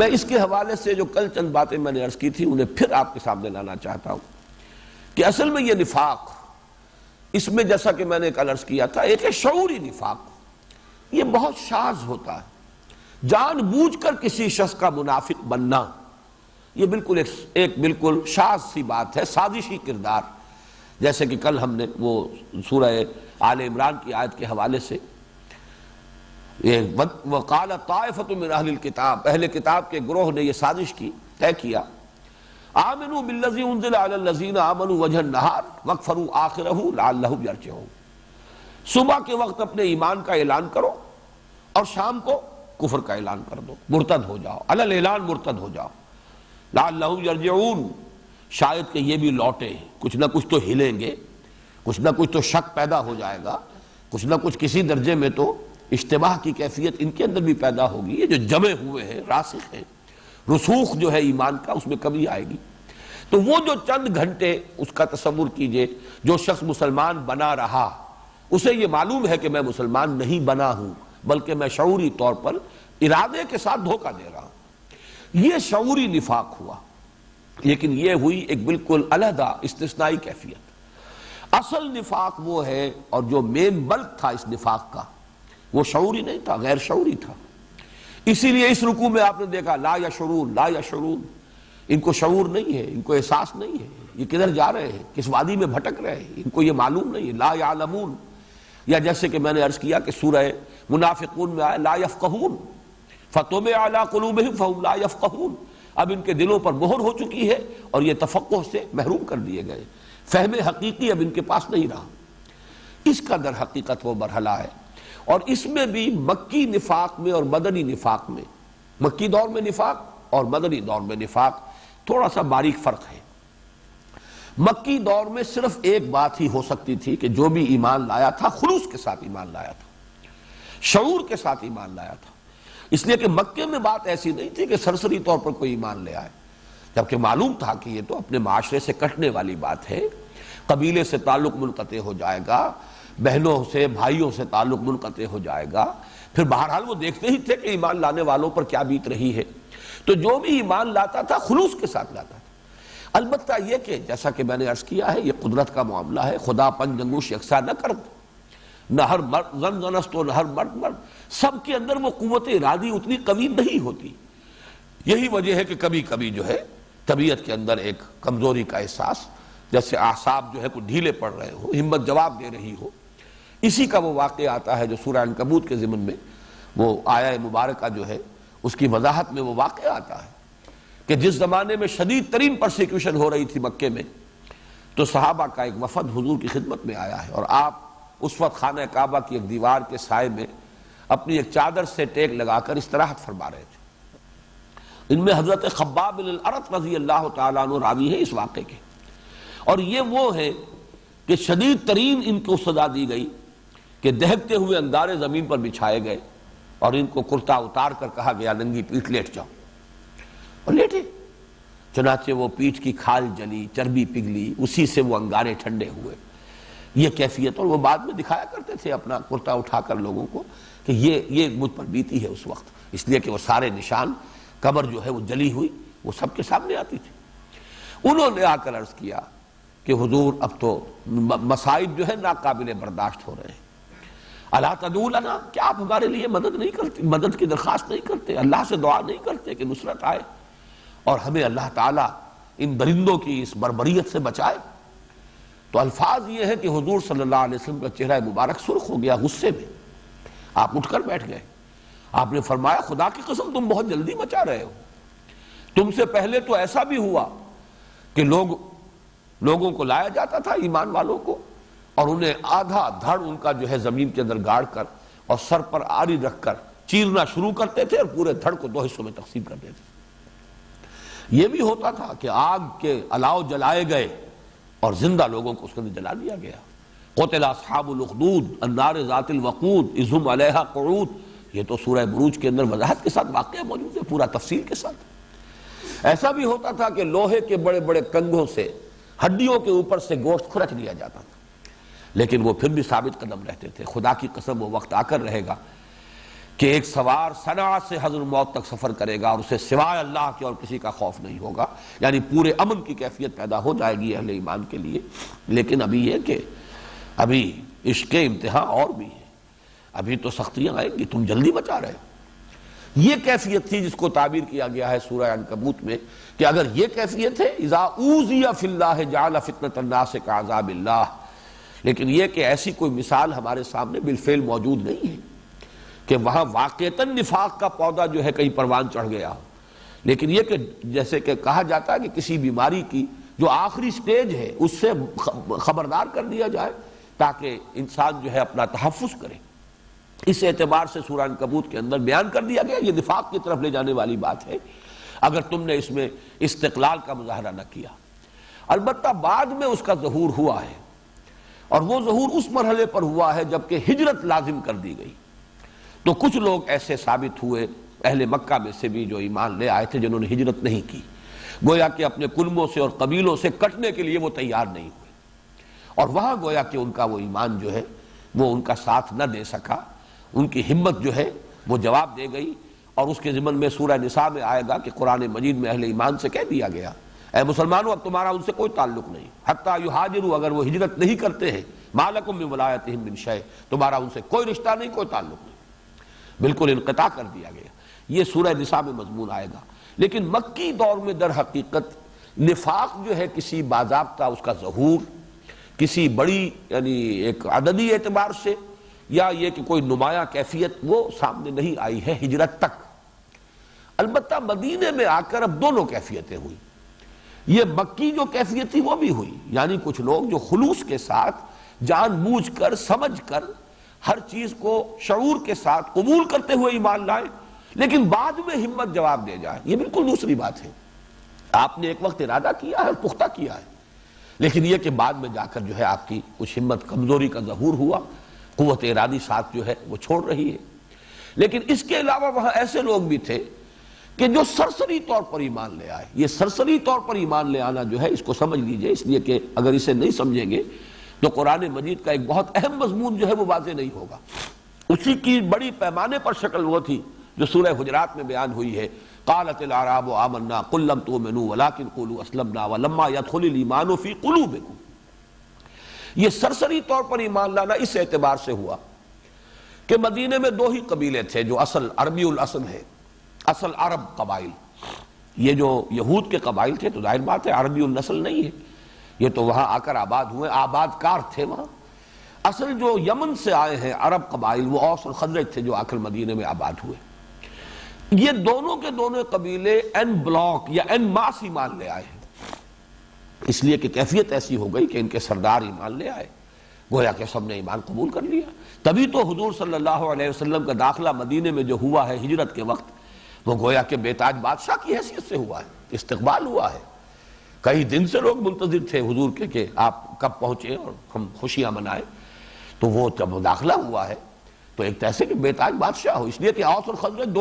میں اس کے حوالے سے جو کل چند باتیں میں نے عرض کی تھی انہیں پھر آپ کے سامنے لانا چاہتا ہوں کہ اصل میں یہ نفاق، اس میں جیسا کہ میں نے کل عرض کیا تھا، ایک ہے شعوری نفاق، یہ بہت شاذ ہوتا ہے، جان بوجھ کر کسی شخص کا منافق بننا، یہ بالکل ایک بالکل شاذ سی بات ہے، سازشی کردار، جیسے کہ کل ہم نے وہ سورہ آل عمران کی آیت کے حوالے سے وَقَالَ طَائِفَةٌ مِّنْ أَهْلِ الْكِتَابِ، اہل کتاب کے گروہ نے یہ سازش کی، طے کیا، آمنوا بالذی انزل علی الذین آمنوا وجہ النہار واکفروا آخرہ لعلہم یرجعون، صبح کے وقت اپنے ایمان کا اعلان کرو اور شام کو کفر کا اعلان کر دو، مرتد ہو جاؤ، علی الاعلان مرتد ہو جاؤ، لعلہم یرجعون، شاید کہ یہ بھی لوٹے، کچھ نہ کچھ تو ہلیں گے، کچھ نہ کچھ تو شک پیدا ہو جائے گا، کچھ نہ کچھ کسی درجے میں تو اشتباہ کی کیفیت ان کے اندر بھی پیدا ہوگی، یہ جو جمے ہوئے ہیں، راسخ ہیں، رسوخ جو ہے ایمان کا، اس میں کمی آئے گی۔ تو وہ جو چند گھنٹے اس کا تصور کیجئے، جو شخص مسلمان بنا رہا، اسے یہ معلوم ہے کہ میں مسلمان نہیں بنا ہوں، بلکہ میں شعوری طور پر ارادے کے ساتھ دھوکہ دے رہا ہوں، یہ شعوری نفاق ہوا۔ لیکن یہ ہوئی ایک بالکل علیحدہ استثنائی کیفیت۔ اصل نفاق وہ ہے، اور جو مین بلک تھا اس نفاق کا، وہ شعوری نہیں تھا، غیر شعوری تھا۔ اسی لیے اس رکوع میں آپ نے دیکھا لا یشعرون، لا یشعرون، ان کو شعور نہیں ہے، ان کو احساس نہیں ہے، یہ کدھر جا رہے ہیں، کس وادی میں بھٹک رہے ہیں، ان کو یہ معلوم نہیں ہے، لا یعلمون۔ یا جیسے کہ میں نے عرض کیا کہ سورہ منافقون میں آیا لا یفقہون، فطبع علی قلوبہم فہم لا یفقہون، اب ان کے دلوں پر مہر ہو چکی ہے اور یہ تفقہ سے محروم کر دیے گئے، فہم حقیقی اب ان کے پاس نہیں رہا۔ اس کا در حقیقت وہ مرحلہ ہے، اور اس میں بھی مکی نفاق میں اور مدنی نفاق میں، مکی دور میں نفاق اور مدنی دور میں نفاق تھوڑا سا باریک فرق ہے۔ مکی دور میں صرف ایک بات ہی ہو سکتی تھی کہ جو بھی ایمان لایا تھا خلوص کے ساتھ ایمان لایا تھا، شعور کے ساتھ ایمان لایا تھا، اس لیے کہ مکے میں بات ایسی نہیں تھی کہ سرسری طور پر کوئی ایمان لے آئے، جبکہ معلوم تھا کہ یہ تو اپنے معاشرے سے کٹنے والی بات ہے، قبیلے سے تعلق منقطع ہو جائے گا، بہنوں سے بھائیوں سے تعلق منقطع ہو جائے گا، پھر بہرحال وہ دیکھتے ہی تھے کہ ایمان لانے والوں پر کیا بیت رہی ہے، تو جو بھی ایمان لاتا تھا خلوص کے ساتھ لاتا تھا۔ البتہ یہ کہ جیسا کہ میں نے عرض کیا ہے، یہ قدرت کا معاملہ ہے، خدا پنج انگوش یکساں نہ کرد، نہ ہر مرد زن زنست و نہ ہر مرد مرد، سب کے اندر وہ قوت ارادی اتنی قوی نہیں ہوتی۔ یہی وجہ ہے کہ کبھی کبھی جو ہے طبیعت کے اندر ایک کمزوری کا احساس، جیسے اعصاب جو ہے کوئی ڈھیلے پڑ رہے ہو، ہمت جواب دے رہی ہو، اسی کا وہ واقعہ آتا ہے جو سورہ عنکبوت کے ضمن میں وہ آیہ مبارکہ جو ہے اس کی وضاحت میں وہ واقعہ آتا ہے کہ جس زمانے میں شدید ترین پرسیکیوشن ہو رہی تھی مکے میں، تو صحابہ کا ایک وفد حضور کی خدمت میں آیا ہے، اور آپ اس وقت خانہ کعبہ کی ایک دیوار کے سائے میں اپنی ایک چادر سے ٹیک لگا کر استراحت فرما رہے تھے۔ ان میں حضرت خباب بن الارت رضی اللہ تعالیٰ عنہ راوی ہے اس واقعے کے، اور یہ وہ ہے کہ شدید ترین ان کو سزا دی گئی کہ دہکتے ہوئے اندارے زمین پر بچھائے گئے، اور ان کو کرتا اتار کر کہا گیا ننگی پیٹھ لیٹ جاؤ، اور لیٹے۔ چنانچہ وہ پیٹھ کی کھال جلی، چربی پگھلی، اسی سے وہ انگارے ٹھنڈے ہوئے، یہ کیفیت۔ اور وہ بعد میں دکھایا کرتے تھے اپنا کرتا اٹھا کر لوگوں کو کہ یہ مجھ پر بیتی ہے اس وقت، اس لیے کہ وہ سارے نشان، قبر جو ہے وہ جلی ہوئی، وہ سب کے سامنے آتی تھی۔ انہوں نے آ کر عرض کیا کہ حضور اب تو مصائب جو ہے ناقابل برداشت ہو رہے ہیں، الا تدعو لنا، کیا آپ ہمارے لیے مدد نہیں کرتے، مدد کی درخواست نہیں کرتے، اللہ سے دعا نہیں کرتے کہ نصرت آئے اور ہمیں اللہ تعالیٰ ان درندوں کی اس بربریت سے بچائے؟ تو الفاظ یہ ہے کہ حضور صلی اللہ علیہ وسلم کا چہرہ مبارک سرخ ہو گیا غصے میں، آپ اٹھ کر بیٹھ گئے، آپ نے فرمایا خدا کی قسم تم بہت جلدی مچا رہے ہو، تم سے پہلے تو ایسا بھی ہوا کہ لوگوں کو لایا جاتا تھا ایمان والوں کو، اور انہیں آدھا دھڑ ان کا جو ہے زمین کے اندر گاڑ کر اور سر پر آری رکھ کر چیرنا شروع کرتے تھے، اور پورے دھڑ کو 2 حصوں میں تقسیم کر دیتے تھے۔ یہ بھی ہوتا تھا کہ آگ کے الاؤ جلائے گئے اور زندہ لوگوں کو اس کے اندر جلا دیا گیا۔ قتل اصحاب الاخدود النار ذات الوقود اذ ہم علیہا قعود، یہ تو سورہ بروج کے اندر وضاحت کے ساتھ واقعہ موجود ہے، پورا تفصیل کے ساتھ۔ ایسا بھی ہوتا تھا کہ لوہے کے بڑے بڑے کنگھوں سے ہڈیوں کے اوپر سے گوشت کھرچ لیا جاتا تھا، لیکن وہ پھر بھی ثابت قدم رہتے تھے۔ خدا کی قسم وہ وقت آ کر رہے گا کہ ایک سوار صنعا سے حضر الموت تک سفر کرے گا اور اسے سوائے اللہ کے اور کسی کا خوف نہیں ہوگا، یعنی پورے امن کی کیفیت پیدا ہو جائے گی اہل ایمان کے لیے۔ لیکن ابھی یہ کہ ابھی عشق کے امتحان اور بھی ہے، ابھی تو سختیاں آئیں گی، تم جلدی بچا رہے ہو۔ یہ کیفیت تھی جس کو تعبیر کیا گیا ہے سورہ عنکبوت میں کہ اگر یہ کیفیت ہے اذا اوذی فی اللہ جعل فتنۃ الناس کعذاب اللہ، لیکن یہ کہ ایسی کوئی مثال ہمارے سامنے بالفعل موجود نہیں ہے کہ وہاں واقعتاً نفاق کا پودا جو ہے کہیں پروان چڑھ گیا ہو، لیکن یہ کہ جیسے کہ کہا جاتا ہے کہ کسی بیماری کی جو آخری سٹیج ہے اس سے خبردار کر دیا جائے تاکہ انسان جو ہے اپنا تحفظ کرے۔ اس اعتبار سے سورہ عنکبوت کے اندر بیان کر دیا گیا یہ نفاق کی طرف لے جانے والی بات ہے اگر تم نے اس میں استقلال کا مظاہرہ نہ کیا۔ البتہ بعد میں اس کا ظہور ہوا ہے، اور وہ ظہور اس مرحلے پر ہوا ہے جبکہ ہجرت لازم کر دی گئی، تو کچھ لوگ ایسے ثابت ہوئے اہل مکہ میں سے بھی جو ایمان لے آئے تھے جنہوں نے ہجرت نہیں کی، گویا کہ اپنے کنبوں سے اور قبیلوں سے کٹنے کے لیے وہ تیار نہیں ہوئے، اور وہاں گویا کہ ان کا وہ ایمان جو ہے وہ ان کا ساتھ نہ دے سکا، ان کی ہمت جو ہے وہ جواب دے گئی۔ اور اس کے ضمن میں سورہ نساء میں آئے گا کہ قرآن مجید میں اہل ایمان سے کہہ دیا گیا اے مسلمانوں اب تمہارا ان سے کوئی تعلق نہیں، حتیٰ یہاجروا، اگر وہ ہجرت نہیں کرتے ہیں، ما لکم من ولایتہم من شیء، تمہارا ان سے کوئی رشتہ نہیں، کوئی تعلق نہیں، بالکل انقطاع کر دیا گیا۔ یہ سورہ نساء میں مضمون آئے گا۔ لیکن مکی دور میں در حقیقت نفاق جو ہے کسی باضابطہ اس کا ظہور کسی بڑی یعنی ایک عددی اعتبار سے یا یہ کہ کوئی نمایاں کیفیت وہ سامنے نہیں آئی ہے ہجرت تک۔ البتہ مدینے میں آ کر اب دونوں کیفیتیں ہوئی۔ یہ مکی جو کیفیت تھی وہ بھی ہوئی، یعنی کچھ لوگ جو خلوص کے ساتھ جان بوجھ کر سمجھ کر ہر چیز کو شعور کے ساتھ قبول کرتے ہوئے ایمان لائے، لیکن بعد میں ہمت جواب دے جائے، یہ بالکل دوسری بات ہے۔ آپ نے ایک وقت ارادہ کیا ہے اور پختہ کیا ہے، لیکن یہ کہ بعد میں جا کر جو ہے آپ کی کچھ ہمت کمزوری کا ظہور ہوا، قوت ارادی ساتھ جو ہے وہ چھوڑ رہی ہے۔ لیکن اس کے علاوہ وہاں ایسے لوگ بھی تھے کہ جو سرسری طور پر ایمان لے آئے۔ یہ سرسری طور پر ایمان لے آنا جو ہے اس کو سمجھ لیجئے، اس لیے کہ اگر اسے نہیں سمجھیں گے تو قرآن مجید کا ایک بہت اہم مضمون جو ہے وہ واضح نہیں ہوگا۔ اسی کی بڑی پیمانے پر شکل وہ تھی جو سورہ حجرات میں بیان ہوئی ہے، قالت الاعراب آمنا قل لم تؤمنوا ولكن قولوا اسلمنا ولما يدخل الايمان في قلوبكم۔ یہ سرسری طور پر ایمان لانا اس اعتبار سے ہوا کہ مدینے میں دو ہی قبیلے تھے جو اصل عربی الاصل ہے، اصل عرب قبائل۔ یہ جو یہود کے قبائل تھے تو ظاہر بات ہے عربی النسل نہیں ہے، یہ تو وہاں آ کر آباد ہوئے، آباد کار تھے وہاں۔ اصل جو یمن سے آئے ہیں عرب قبائل وہ اوس اور خزرج تھے جو آ کر مدینے میں آباد ہوئے۔ یہ دونوں کے دونوں قبیلے این بلاک یا این ماس ایمان لے آئے ہیں، اس لیے کہ کیفیت ایسی ہو گئی کہ ان کے سردار ایمان لے آئے، گویا کہ سب نے ایمان قبول کر لیا۔ تبھی تو حضور صلی اللہ علیہ وسلم کا داخلہ مدینے میں جو ہوا ہے ہجرت کے وقت، وہ گویا کہ بے تاج بادشاہ کی حیثیت سے ہوا ہے، استقبال ہوا ہے۔ کئی دن سے لوگ منتظر تھے حضور کے کہ آپ کب پہنچے اور ہم خوشیاں منائیں، تو وہ جب داخلہ ہوا ہے تو ایک ایسے کہ بے تاج بادشاہ ہو، اس لیے کہ اوس اور خزرج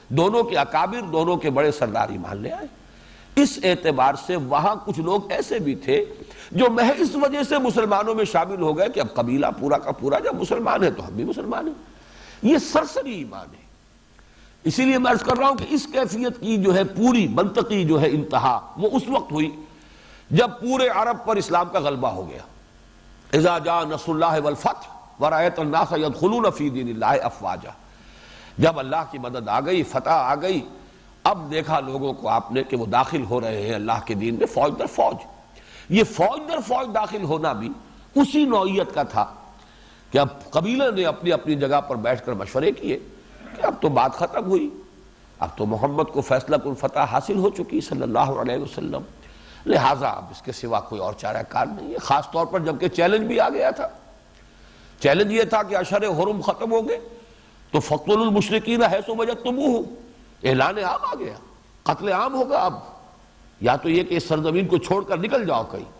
دونوں کے اکابر، دونوں کے بڑے سردار ایمان لے آئے۔ اس اعتبار سے وہاں کچھ لوگ ایسے بھی تھے جو محض اس وجہ سے مسلمانوں میں شامل ہو گئے کہ اب قبیلہ پورا کا پورا جب مسلمان ہے تو ہم بھی مسلمان ہیں۔ یہ سرسری ایمان ہے۔ اسی لیے میں عرض کر رہا ہوں کہ اس کیفیت کی جو ہے پوری منطقی جو ہے انتہا وہ اس وقت ہوئی جب پورے عرب پر اسلام کا غلبہ ہو گیا۔ اذا جاء نصر اللہ والفتح ورأیت الناس يدخلون فی دین اللہ افواجا، جب اللہ کی مدد آ گئی، فتح آ گئی، اب دیکھا لوگوں کو آپ نے کہ وہ داخل ہو رہے ہیں اللہ کے دین میں فوج در فوج۔ یہ فوج در فوج داخل ہونا بھی اسی نوعیت کا تھا کہ اب قبیلے نے اپنی اپنی جگہ پر بیٹھ کر مشورے کیے کہ اب تو بات ختم ہوئی، اب تو محمد کو فیصلہ کن فتح حاصل ہو چکی صلی اللہ علیہ وسلم، لہٰذا اب اس کے سوا کوئی اور چارہ کار نہیں ہے۔ خاص طور پر جبکہ چیلنج بھی آ گیا تھا، چیلنج یہ تھا کہ اشہر حرم ختم ہو گئے تو فقتلوا المشرکین حیث وجدتموہم، اعلان عام آ گیا، قتل عام ہوگا اب، یا تو یہ کہ اس سرزمین کو چھوڑ کر نکل جاؤ کہیں،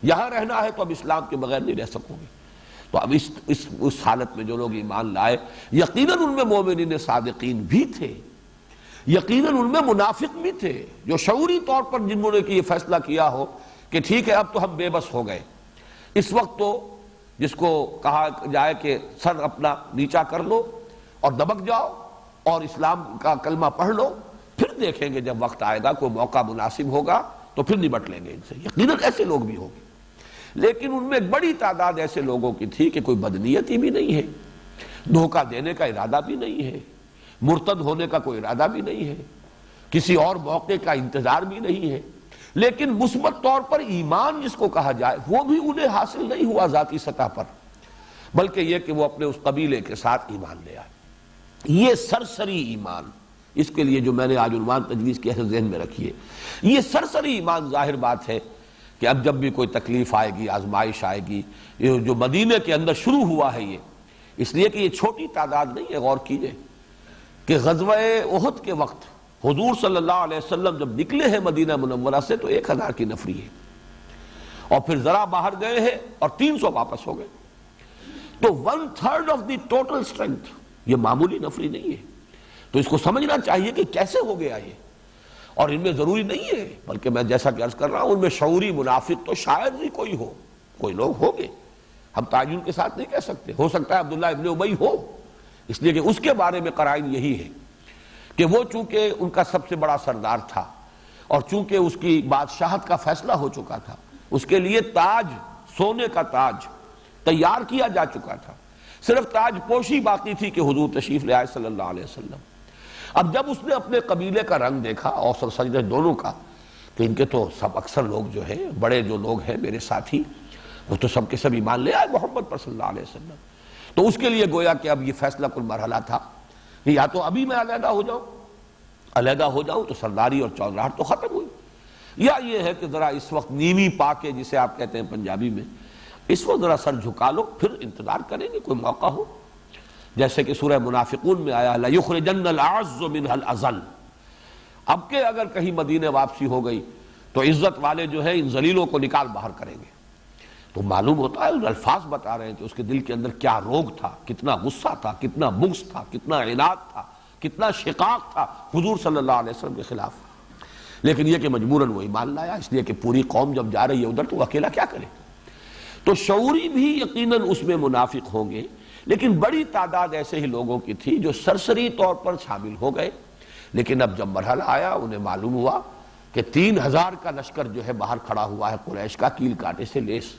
یہاں رہنا ہے تو اب اسلام کے بغیر نہیں رہ سکو گے۔ تو اب اس حالت میں جو لوگ ایمان لائے یقیناً ان میں مومنین صادقین بھی تھے، یقیناً ان میں منافق بھی تھے جو شعوری طور پر جنہوں نے کہ یہ فیصلہ کیا ہو کہ ٹھیک ہے اب تو ہم بے بس ہو گئے۔ اس وقت تو جس کو کہا جائے کہ سر اپنا نیچا کر لو اور دبک جاؤ اور اسلام کا کلمہ پڑھ لو، پھر دیکھیں گے جب وقت آئے گا، کوئی موقع مناسب ہوگا تو پھر نمٹ لیں گے ان سے۔ یقیناً ایسے لوگ بھی ہوں گے، لیکن ان میں ایک بڑی تعداد ایسے لوگوں کی تھی کہ کوئی بدنیتی بھی نہیں ہے، دھوکہ دینے کا ارادہ بھی نہیں ہے، مرتد ہونے کا کوئی ارادہ بھی نہیں ہے، کسی اور موقع کا انتظار بھی نہیں ہے، لیکن مثبت طور پر ایمان جس کو کہا جائے وہ بھی انہیں حاصل نہیں ہوا ذاتی سطح پر، بلکہ یہ کہ وہ اپنے اس قبیلے کے ساتھ ایمان لے آئے۔ یہ سرسری ایمان، اس کے لیے جو میں نے آج عنوان تجویز کیا ہے ذہن میں رکھیے، یہ سرسری ایمان ظاہر بات ہے کہ اب جب بھی کوئی تکلیف آئے گی، آزمائش آئے گی، یہ جو مدینے کے اندر شروع ہوا ہے یہ اس لیے کہ یہ چھوٹی تعداد نہیں ہے۔ غور کیجئے کہ غزوہ احد کے وقت حضور صلی اللہ علیہ وسلم جب نکلے ہیں مدینہ منورہ سے تو 1000 کی نفری ہے، اور پھر ذرا باہر گئے ہیں اور 300 واپس ہو گئے، تو 1/3 آف دی ٹوٹل اسٹرینتھ، یہ معمولی نفری نہیں ہے۔ تو اس کو سمجھنا چاہیے کہ کیسے ہو گیا یہ، اور ان میں ضروری نہیں ہے، بلکہ میں جیسا کہ عرض کر رہا ہوں ان میں شعوری منافق تو شاید ہی کوئی ہو، کوئی لوگ ہوں گے، ہم تعین کے ساتھ نہیں کہہ سکتے، ہو سکتا ہے عبداللہ ابن ابی ہو، اس لیے کہ اس کے بارے میں قرائن یہی ہے کہ وہ چونکہ ان کا سب سے بڑا سردار تھا، اور چونکہ اس کی بادشاہت کا فیصلہ ہو چکا تھا، اس کے لیے تاج، سونے کا تاج تیار کیا جا چکا تھا، صرف تاج پوشی باقی تھی کہ حضور تشریف لے آئے صلی اللہ علیہ وسلم۔ اب جب اس نے اپنے قبیلے کا رنگ دیکھا، اوس اور خزرج دونوں کا، کہ ان کے تو سب اکثر لوگ جو ہیں، بڑے جو لوگ ہیں میرے ساتھی، وہ تو سب کے سب ایمان لے آئے محمد پر صلی اللہ علیہ وسلم، تو اس کے لیے گویا کہ اب یہ فیصلہ کن مرحلہ تھا کہ یا تو ابھی میں علیحدہ ہو جاؤں تو سرداری اور چودراہٹ تو ختم ہوئی، یا یہ ہے کہ ذرا اس وقت نیوی پا کے، جسے آپ کہتے ہیں پنجابی میں، اس وقت ذرا سر جھکا لو، پھر انتظار کریں گے کوئی موقع ہو، جیسے کہ سورہ منافقون میں آیا لَيُخْرِجَنَّ الْأَعَزُّ مِنْهَا الْأَذَلُّ۔ اب کہ اگر کہیں مدینے واپسی ہو گئی تو عزت والے جو ہیں ان ذلیلوں کو نکال باہر کریں گے۔ تو معلوم ہوتا ہے، ان الفاظ بتا رہے ہیں کہ اس کے دل کے اندر کیا روگ تھا، کتنا غصہ تھا، کتنا بغض تھا، کتنا عناد تھا، کتنا شقاق تھا حضور صلی اللہ علیہ وسلم کے خلاف، لیکن یہ کہ مجبوراً وہ ایمان لایا، اس لیے کہ پوری قوم جب جا رہی ہے ادھر تو وہ اکیلا کیا کرے۔ تو شعوری بھی یقیناً اس میں منافق ہوں گے، لیکن بڑی تعداد ایسے ہی لوگوں کی تھی جو سرسری طور پر شامل ہو گئے، لیکن اب جب مرحلہ آیا انہیں معلوم ہوا کہ 3000 کا لشکر جو ہے باہر کھڑا ہوا ہے قریش کا، کیل کاٹے سے لیس،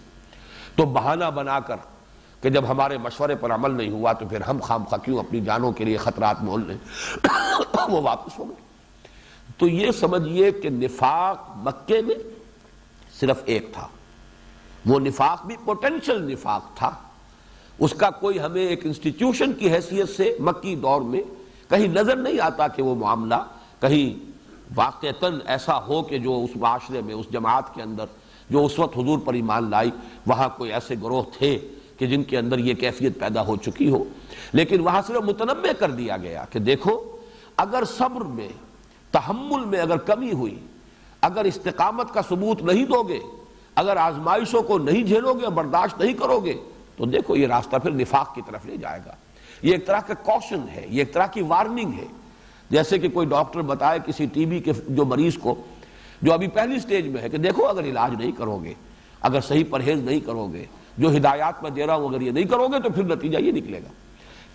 تو بہانہ بنا کر کہ جب ہمارے مشورے پر عمل نہیں ہوا تو پھر ہم خواہ کیوں اپنی جانوں کے لیے خطرات مول لیں، وہ واپس ہو گئے۔ تو یہ سمجھیے کہ نفاق مکے میں صرف ایک تھا، وہ نفاق بھی پوٹینشل نفاق تھا، اس کا کوئی ہمیں ایک انسٹیٹیوشن کی حیثیت سے مکی دور میں کہیں نظر نہیں آتا کہ وہ معاملہ کہیں واقعتاً ایسا ہو کہ جو اس معاشرے میں، اس جماعت کے اندر جو اس وقت حضور پر ایمان لائی، وہاں کوئی ایسے گروہ تھے کہ جن کے اندر یہ کیفیت پیدا ہو چکی ہو، لیکن وہاں صرف متنبہ کر دیا گیا کہ دیکھو اگر صبر میں، تحمل میں اگر کمی ہوئی، اگر استقامت کا ثبوت نہیں دو گے، اگر آزمائشوں کو نہیں جھیلو گے، برداشت نہیں کرو گے، تو دیکھو یہ راستہ پھر نفاق کی طرف لے جائے گا۔ یہ ایک طرح کا کوشن ہے، یہ ایک طرح کی وارننگ ہے، جیسے کہ کوئی ڈاکٹر بتائے کسی ٹی بی کے جو مریض کو جو ابھی پہلی سٹیج میں ہے کہ دیکھو اگر علاج نہیں کرو گے، اگر صحیح پرہیز نہیں کرو گے، جو ہدایات میں دے رہا ہوں اگر یہ نہیں کرو گے تو پھر نتیجہ یہ نکلے گا۔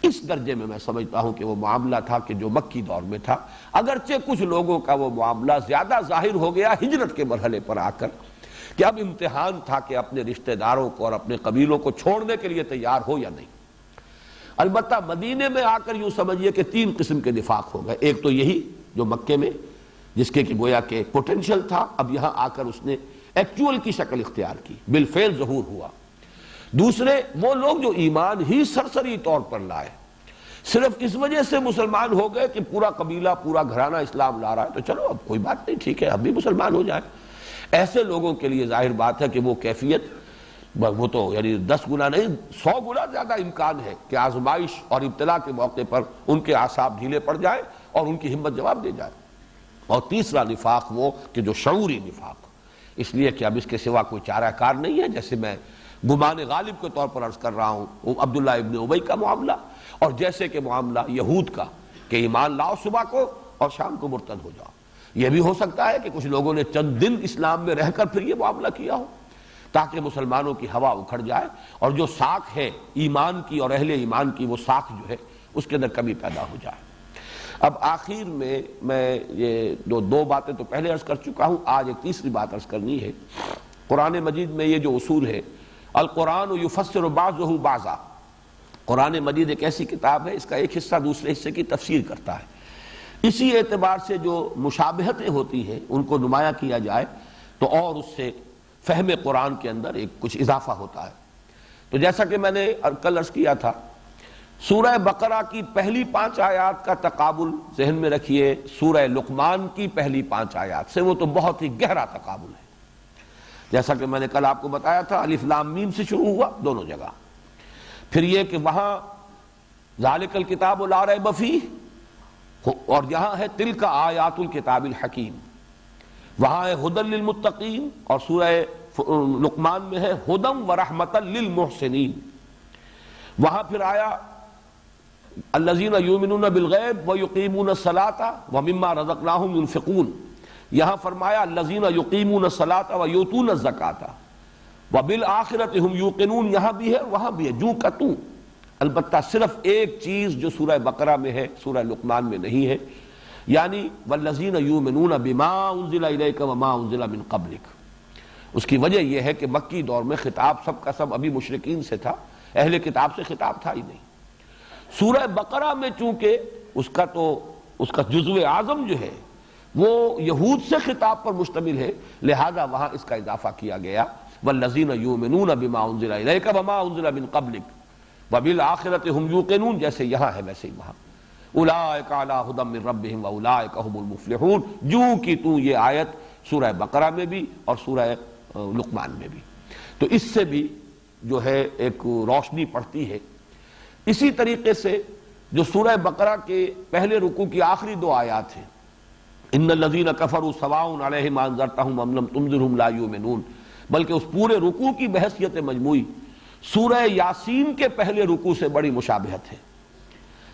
اس درجے میں سمجھتا ہوں کہ وہ معاملہ تھا کہ جو مکی دور میں تھا، اگرچہ کچھ لوگوں کا وہ معاملہ زیادہ ظاہر ہو گیا ہجرت کے مرحلے پر آ کر کہ اب امتحان تھا کہ اپنے رشتہ داروں کو اور اپنے قبیلوں کو چھوڑنے کے لیے تیار ہو یا نہیں۔ البتہ مدینے میں آ کر یوں سمجھیے کہ 3 قسم کے نفاق ہو گئے، ایک تو یہی جو مکے میں جس کے کہ گویا کہ پوٹینشل تھا، اب یہاں آ کر اس نے ایکچول کی شکل اختیار کی، بالفعل ظہور ہوا۔ دوسرے وہ لوگ جو ایمان ہی سرسری طور پر لائے، صرف اس وجہ سے مسلمان ہو گئے کہ پورا قبیلہ، پورا گھرانہ اسلام لا رہا ہے تو چلو اب کوئی بات نہیں، ٹھیک ہے ہم بھی مسلمان ہو جائیں۔ ایسے لوگوں کے لیے ظاہر بات ہے کہ وہ کیفیت، وہ تو یعنی 10 گنا نہیں 100 گنا زیادہ امکان ہے کہ آزمائش اور ابتلا کے موقع پر ان کے اعصاب ڈھیلے پڑ جائیں اور ان کی ہمت جواب دے جائے۔ اور تیسرا نفاق وہ کہ جو شعوری نفاق، اس لیے کہ اب اس کے سوا کوئی چارہ کار نہیں ہے، جیسے میں گمان غالب کے طور پر عرض کر رہا ہوں عبداللہ ابن ابی کا معاملہ، اور جیسے کہ معاملہ یہود کا کہ ایمان لاؤ صبح کو اور شام کو مرتد ہو جاؤ۔ یہ بھی ہو سکتا ہے کہ کچھ لوگوں نے چند دن اسلام میں رہ کر پھر یہ معاملہ کیا ہو تاکہ مسلمانوں کی ہوا اکھڑ جائے، اور جو ساکھ ہے ایمان کی اور اہل ایمان کی، وہ ساکھ جو ہے اس کے اندر کمی پیدا ہو جائے۔ اب آخر میں یہ دو باتیں تو پہلے عرض کر چکا ہوں، آج ایک تیسری بات عرض کرنی ہے۔ قرآن مجید میں یہ جو اصول ہے، القرآن یفسر بعضہ بعضا، قرآن مجید ایک ایسی کتاب ہے، اس کا ایک حصہ دوسرے حصے کی تفسیر کرتا ہے۔ اسی اعتبار سے جو مشابہتیں ہوتی ہیں ان کو نمایاں کیا جائے تو اور اس سے فہم قرآن کے اندر ایک کچھ اضافہ ہوتا ہے۔ تو جیسا کہ میں نے کل عرض کیا تھا، سورہ بقرہ کی پہلی 5 آیات کا تقابل ذہن میں رکھیے سورہ لقمان کی پہلی 5 آیات سے، وہ تو بہت ہی گہرا تقابل ہے۔ جیسا کہ میں نے کل آپ کو بتایا تھا، الف لام میم سے شروع ہوا دونوں جگہ، پھر یہ کہ وہاں ذالک الکتاب لا ریب فیہ، اور یہاں ہے تلک آیات الکتاب الحکیم، وہاں ہے ھدی للمتقین، اور سورہ لقمان میں ہے ھدی ورحمۃ للمحسنین، وہاں پھر آیا الذین یؤمنون بالغیب ویقیمون الصلاۃ ومما رزقناہم ينفقون، یہاں فرمایا الذین یقیمون الصلاۃ ویؤتون الزکاۃ وبالآخرۃ ھم یوقنون، یہاں بھی ہے وہاں بھی ہے، جو کا تو۔ البتہ صرف ایک چیز جو سورہ بقرہ میں ہے سورہ لقمان میں نہیں ہے، یعنی والذین یؤمنون بما انزل الیک وما انزل من قبلک۔ اس کی وجہ یہ ہے کہ مکی دور میں خطاب سب کا سب ابھی مشرکین سے تھا، اہل کتاب سے خطاب تھا ہی نہیں۔ سورہ بقرہ میں چونکہ اس کا جزو اعظم جو ہے وہ یہود سے خطاب پر مشتمل ہے، لہذا وہاں اس کا اضافہ کیا گیا والذین یؤمنون بما انزل الیک وما انزل من قبلک وبالآخرۃ ھم یوقنون، جیسے یہاں ہے ویسے ہی وہاں، اولئک علی ھدی من ربہم واولئک ھم المفلحون، جو کی تو یہ آیت سورہ بقرہ میں بھی اور سورہ لقمان میں بھی۔ تو اس سے بھی جو ہے ایک روشنی پڑتی ہے۔ اسی طریقے سے جو سورہ بقرہ کے پہلے رکوع کی آخری 2 آیات ہیں، ان الذین کفروا سواء علیہم انذرتہم ام لم تنذرہم لا یؤمنون، بلکہ اس پورے رکوع کی بحثیت مجموعی سورہ یاسین کے پہلے رکوع سے بڑی مشابہت ہے۔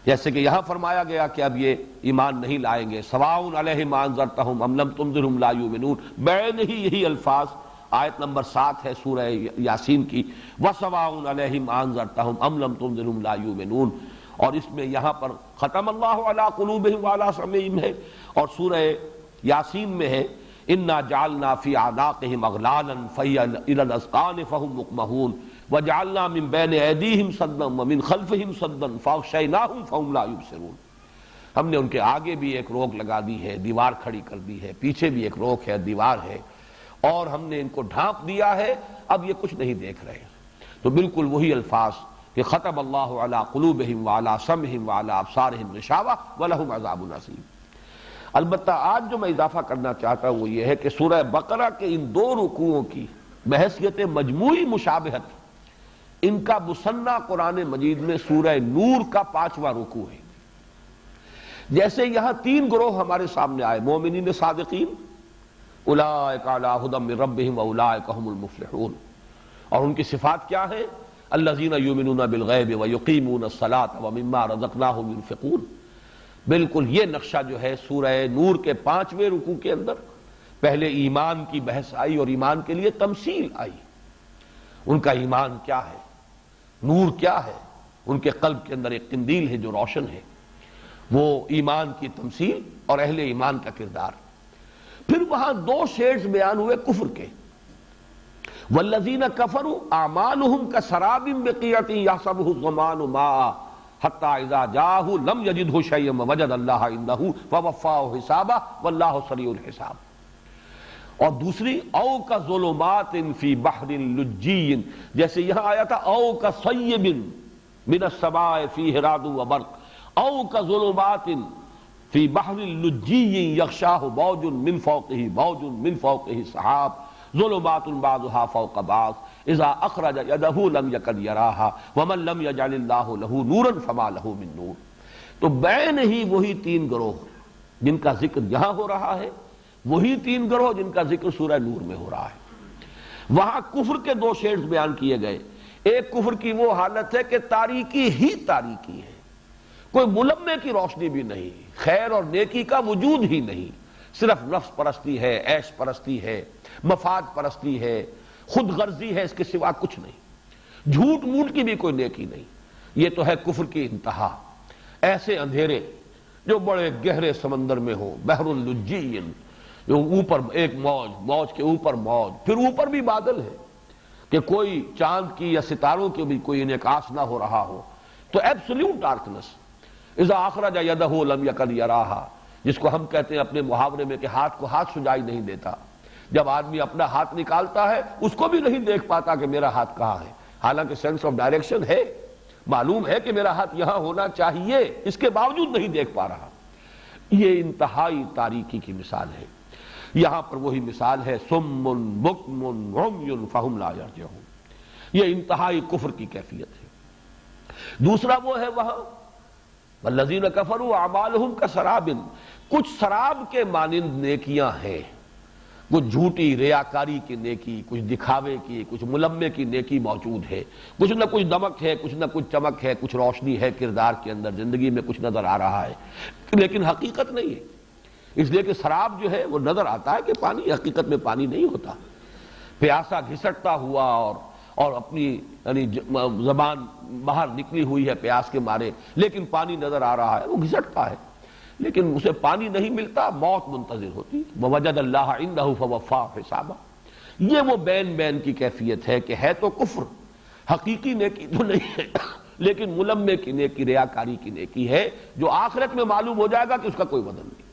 جیسے کہ یہاں فرمایا گیا کہ اب یہ ایمان نہیں لائیں گے، سواء علیہم انذرتہم ام لم تنذرہم لا یؤمنون، بین ہی یہی الفاظ آیت نمبر 7 ہے سورہ یاسین کی، وَسَوَاءٌ عَلَيْهِمْ أَنذَرْتَهُمْ أَمْ لَمْ تُنذِرْهُمْ لَا يُؤْمِنُونَ، اور اس میں یہاں پر ختم اللہ علی قلوبہم وعلی سمعہم ہے، اور سورہ یاسین میں ہے اِنَّا جَعَلْنَا فِي أَعْنَاقِهِمْ أَغْلَالًا فَهِيَ إِلَى الْأَذْقَانِ فَهُمْ مُقْمَحُونَ وَجَعَلْنَا مِن بَيْنِ أَيْدِيهِمْ سَدًّا وَمِن خَلْفِهِمْ سَدًّا فَأَغْشَيْنَاهُمْ فَهُمْ لَا يُبْصِرُونَ، ہم نے ان کے آگے بھی ایک روک لگا دی ہے، دیوار کھڑی کر دی ہے، پیچھے بھی ایک روک ہے، دیوار ہے، اور ہم نے ان کو ڈھانپ دیا ہے، اب یہ کچھ نہیں دیکھ رہے۔ تو بالکل وہی الفاظ کہ ختم اللہ علی قلوبہم وعلی سمعہم وعلی ابصارہم غشاوہ ولہم عذاب عظیم۔ البتہ آج جو میں اضافہ کرنا چاہتا ہوں وہ یہ ہے کہ سورہ بقرہ کے ان 2 رکوعوں کی بحیثیت مجموعی مشابہت، ان کا مثنیٰ قرآن مجید میں سورہ نور کا 5واں رکوع ہے۔ جیسے یہاں 3 گروہ ہمارے سامنے آئے، مومنین صادقین، اولئک علی ھدی من ربہم واولئک ھم المفلحون، اور ان کی صفات کیا ہے؟ الذین یؤمنون بالغیب ویقیمون الصلاۃ ومما رزقناہم ينفقون۔ بالکل یہ نقشہ جو ہے سورہ نور کے 5ویں رکوع کے اندر پہلے ایمان کی بحث آئی اور ایمان کے لیے تمثیل آئی، ان کا ایمان کیا ہے، نور کیا ہے، ان کے قلب کے اندر ایک قندیل ہے جو روشن ہے، وہ ایمان کی تمثیل اور اہل ایمان کا کردار۔ پھر وہاں 2 شیڈز بیان ہوئے کفر کے، والذین کفروا اعمالهم کسراب بقیعۃ یحسبہ الظمآن ماء حتی اذا جاءہ لم یجدہ شیئا ووجد اللہ عندہ فوفاہ حسابہ واللہ سریع الحساب۔ اور دوسری او کظلمات فی بحر لجی، جیسے یہاں آیا تھا او کصیب من السماء فیہ رعد وبرق، او کظلمات فی بحر لجی یغشاہ موج من فوقہ موج من فوقہ سحاب ظلمات بعضها فوق بعض اذا اخرج یدہ لم یکد یراہا ومن لم یجعل اللہ لہ نورا فما لہ من نور۔ تو بین ہی وہی 3 گروہ جن کا ذکر یہاں ہو رہا ہے، وہی 3 گروہ جن کا ذکر سورہ نور میں ہو رہا ہے۔ وہاں کفر کے 2 شیڈز بیان کیے گئے، ایک کفر کی وہ حالت ہے کہ تاریکی ہی تاریکی ہے، کوئی ملمے کی روشنی بھی نہیں، خیر اور نیکی کا وجود ہی نہیں، صرف نفس پرستی ہے، عیش پرستی ہے، مفاد پرستی ہے، خود غرضی ہے، اس کے سوا کچھ نہیں، جھوٹ موٹ کی بھی کوئی نیکی نہیں۔ یہ تو ہے کفر کی انتہا۔ ایسے اندھیرے جو بڑے گہرے سمندر میں ہو، بحر اللجین، جو اوپر ایک موج، موج کے اوپر موج، پھر اوپر بھی بادل ہے کہ کوئی چاند کی یا ستاروں کی بھی کوئی انعکاس نہ ہو رہا ہو، تو ایبسولوٹ ڈارکنس۔ اذا اخرج یدہ لم یکد یراہا، جس کو ہم کہتے ہیں اپنے محاورے میں کہ ہاتھ کو ہاتھ سجائی نہیں دیتا، جب آدمی اپنا ہاتھ نکالتا ہے اس کو بھی نہیں دیکھ پاتا کہ میرا ہاتھ کہاں ہے، حالانکہ سینس آف ڈائریکشن ہے، معلوم ہے کہ میرا ہاتھ یہاں ہونا چاہیے، اس کے باوجود نہیں دیکھ پا رہا۔ یہ انتہائی تاریکی کی مثال ہے۔ یہاں پر وہی مثال ہے صم بکم عمی فہم لا یرجعون، یہ انتہائی کفر کی کیفیت ہے۔ دوسرا وہ ہے وہاں والذین کفروا اعمالہم کسراب، کچھ سراب کے مانند نیکیاں ہیں، کچھ جھوٹی ریاکاری کی نیکی، کچھ دکھاوے کی، کچھ ملمے کی نیکی موجود ہے، کچھ نہ کچھ دمک ہے، کچھ نہ کچھ چمک ہے، کچھ روشنی ہے کردار کے اندر، زندگی میں کچھ نظر آ رہا ہے لیکن حقیقت نہیں ہے۔ اس لیے کہ سراب جو ہے وہ نظر آتا ہے کہ پانی، حقیقت میں پانی نہیں ہوتا۔ پیاسا گھسٹتا ہوا اور اپنی یعنی زبان باہر نکلی ہوئی ہے پیاس کے مارے، لیکن پانی نظر آ رہا ہے، وہ گھسٹتا ہے لیکن اسے پانی نہیں ملتا، موت منتظر ہوتی۔ وَوَجَدَ اللَّهَ عِندَهُ فَوَفَّاهُ حِسَابًا، یہ وہ بین بین کی کیفیت ہے کہ ہے تو کفر، حقیقی نیکی تو نہیں ہے لیکن ملمے کی نیکی، ریاکاری کی نیکی ہے، جو آخرت میں معلوم ہو جائے گا کہ اس کا کوئی وزن نہیں۔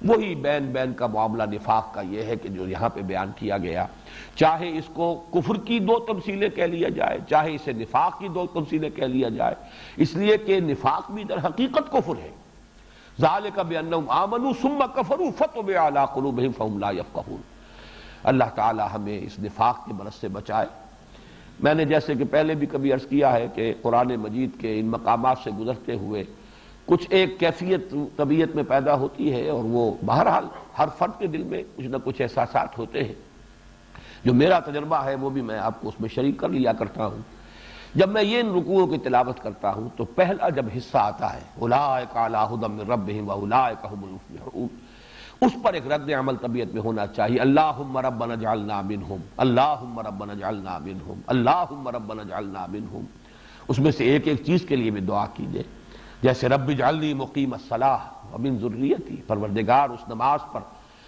وہی بین بین کا معاملہ نفاق کا یہ ہے کہ جو یہاں پہ بیان کیا گیا، چاہے اس کو کفر کی دو تمثیلیں کہہ لیا جائے، چاہے اسے نفاق کی دو تمثیلیں کہہ لیا جائے، اس لیے کہ نفاق بھی در حقیقت کفر ہے۔ ذالک بانہم آمنوا ثم کفروا فطبع علی قلوبہم فہم لا یفقہون۔ اللہ تعالی ہمیں اس نفاق کے مرض سے بچائے۔ میں نے جیسے کہ پہلے بھی کبھی عرض کیا ہے کہ قرآن مجید کے ان مقامات سے گزرتے ہوئے کچھ ایک کیفیت طبیعت میں پیدا ہوتی ہے، اور وہ بہرحال ہر فرد کے دل میں کچھ نہ کچھ احساسات ہوتے ہیں۔ جو میرا تجربہ ہے وہ بھی میں آپ کو اس میں شریک کر لیا کرتا ہوں۔ جب میں یہ ان رکوعوں کی تلاوت کرتا ہوں تو پہلا جب حصہ آتا ہے اولئک علی ھدی من ربہم واولئک ھم المفلحون، اس پر ایک رد عمل طبیعت میں ہونا چاہیے، اللہم ربنا اجعلنا منہم، اللہم ربنا اجعلنا منہم، اللہم ربنا اجعلنا منہم۔ اس میں سے ایک ایک چیز کے لیے بھی دعا کیجیے، جیسے رب اجعلنی مقیم الصلاۃ ومن ذریتی، پروردگار اس نماز پر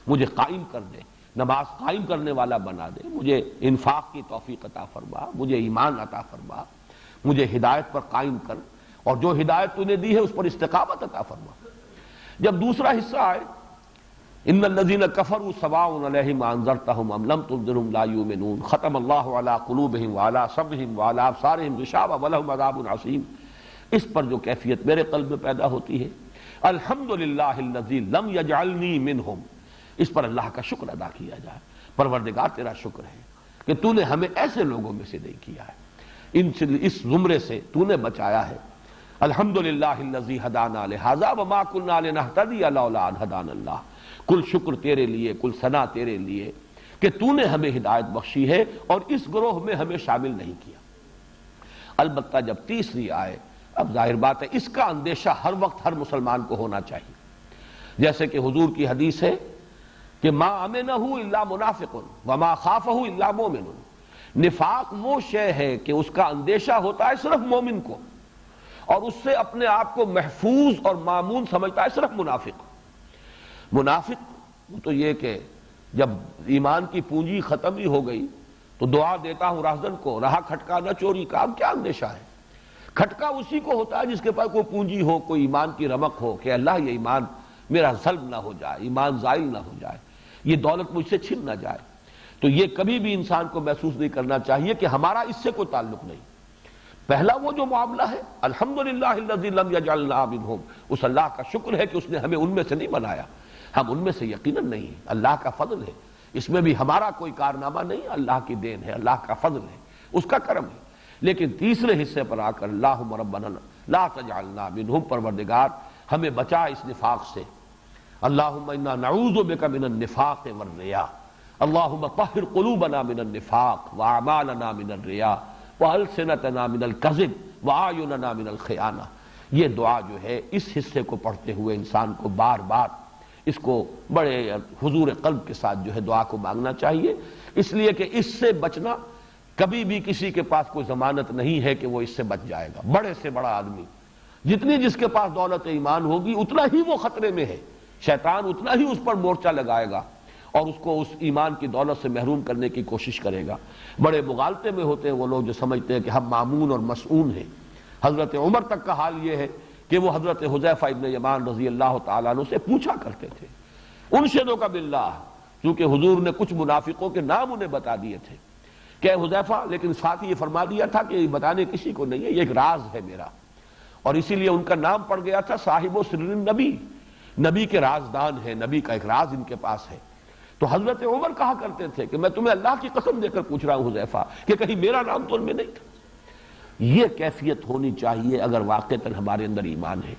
مجھے قائم کر دے، نماز قائم کرنے والا بنا دے، مجھے انفاق کی توفیق عطا فرما، مجھے ایمان عطا فرما، مجھے ہدایت پر قائم کر، اور جو ہدایت تو نے دی ہے اس پر استقامت عطا فرما۔ جب دوسرا حصہ آئے ان الذین کفروا سواء علیہم انذرتہم ام لم تنذرہم لا یؤمنون، ختم اللہ علی قلوبہم وعلی سمعہم وعلی ابصارہم غشاوۃ ولہم عذاب عظیم، اس پر جو کیفیت میرے قلب میں پیدا ہوتی ہے، الحمدللہ الذی لم یجعلنی منہم، اس پر اللہ کا شکر ادا کیا جائے، پروردگار تیرا شکر ہے کہ تو نے ہمیں ایسے لوگوں میں سے نہیں کیا ہے، اس زمرے سے تو نے بچایا ہے۔ الحمدللہ الذی ہدانا لہذا وما کنا لنہتدی لولا ان ہدانا اللہ، کل شکر تیرے لیے، کل ثنا تیرے لیے کہ تو نے ہمیں ہدایت بخشی ہے اور اس گروہ میں ہمیں شامل نہیں کیا۔ البتہ جب تیسری آئے، اب ظاہر بات ہے اس کا اندیشہ ہر وقت ہر مسلمان کو ہونا چاہیے، جیسے کہ حضور کی حدیث ہے کہ ما امنہ الا منافق وما خافہ الا مومن، نفاق وہ شے ہے کہ اس کا اندیشہ ہوتا ہے صرف مومن کو، اور اس سے اپنے آپ کو محفوظ اور مامون سمجھتا ہے صرف منافق۔ منافق وہ تو یہ کہ جب ایمان کی پونجی ختم ہی ہو گئی تو دعا دیتا ہوں راہزن کو، رہا کھٹکا نہ چوری کا، اب کیا اندیشہ ہے؟ کھٹکا اسی کو ہوتا ہے جس کے پاس کوئی پونجی ہو، کوئی ایمان کی رمق ہو کہ اللہ یہ ایمان میرا سلب نہ ہو جائے، ایمان زائل نہ ہو جائے، یہ دولت مجھ سے چھن نہ جائے۔ تو یہ کبھی بھی انسان کو محسوس نہیں کرنا چاہیے کہ ہمارا اس سے کوئی تعلق نہیں۔ پہلا وہ جو معاملہ ہے الحمدللہ الذی لم یجعلنا منہم، اس اللہ کا شکر ہے کہ اس نے ہمیں ان میں سے نہیں بنایا، ہم ان میں سے یقیناً نہیں ہیں، اللہ کا فضل ہے، اس میں بھی ہمارا کوئی کارنامہ نہیں، اللہ کی دین ہے، اللہ کا فضل ہے، اس کا کرم ہے۔ لیکن تیسرے حصے پر آ کر اللہم ربنا لا تجعلنا منہم، پروردگار ہمیں بچا اس نفاق سے، اللہم انا نعوذ بک من النفاق والریاء، اللہم طہر قلوبنا من النفاق واعمالنا من الریاء والسنتنا من الکذب واعیننا من الخیانہ۔ یہ دعا جو ہے اس حصے کو پڑھتے ہوئے انسان کو بار بار اس کو بڑے حضور قلب کے ساتھ جو ہے دعا کو مانگنا چاہیے، اس لیے کہ اس سے بچنا کبھی بھی کسی کے پاس کوئی ضمانت نہیں ہے کہ وہ اس سے بچ جائے گا۔ بڑے سے بڑا آدمی جتنی جس کے پاس دولت ایمان ہوگی اتنا ہی وہ خطرے میں ہے، شیطان اتنا ہی اس پر مورچہ لگائے گا اور اس کو اس ایمان کی دولت سے محروم کرنے کی کوشش کرے گا۔ بڑے مغالطے میں ہوتے ہیں وہ لوگ جو سمجھتے ہیں کہ ہم مامون اور مسعون ہیں۔ حضرت عمر تک کا حال یہ ہے کہ وہ حضرت حذیفہ ابن یمان رضی اللہ تعالیٰ عنہ سے پوچھا کرتے تھے، انشدک باللہ، چونکہ حضور نے کچھ منافقوں کے نام انہیں بتا دیے تھے کہ اے حذیفہ، لیکن ساتھ ہی یہ فرما دیا تھا کہ یہ بتانے کسی کو نہیں ہے، یہ ایک راز ہے میرا، اور اسی لیے ان کا نام پڑ گیا تھا صاحب و سر النبی، نبی کے رازدان ہیں، نبی کا ایک راز ان کے پاس ہے۔ تو حضرت عمر کہا کرتے تھے کہ میں تمہیں اللہ کی قسم دے کر پوچھ رہا ہوں حذیفہ کہ کہیں میرا نام تو ان میں نہیں تھا۔ یہ کیفیت ہونی چاہیے اگر واقعتاً ہمارے اندر ایمان ہے۔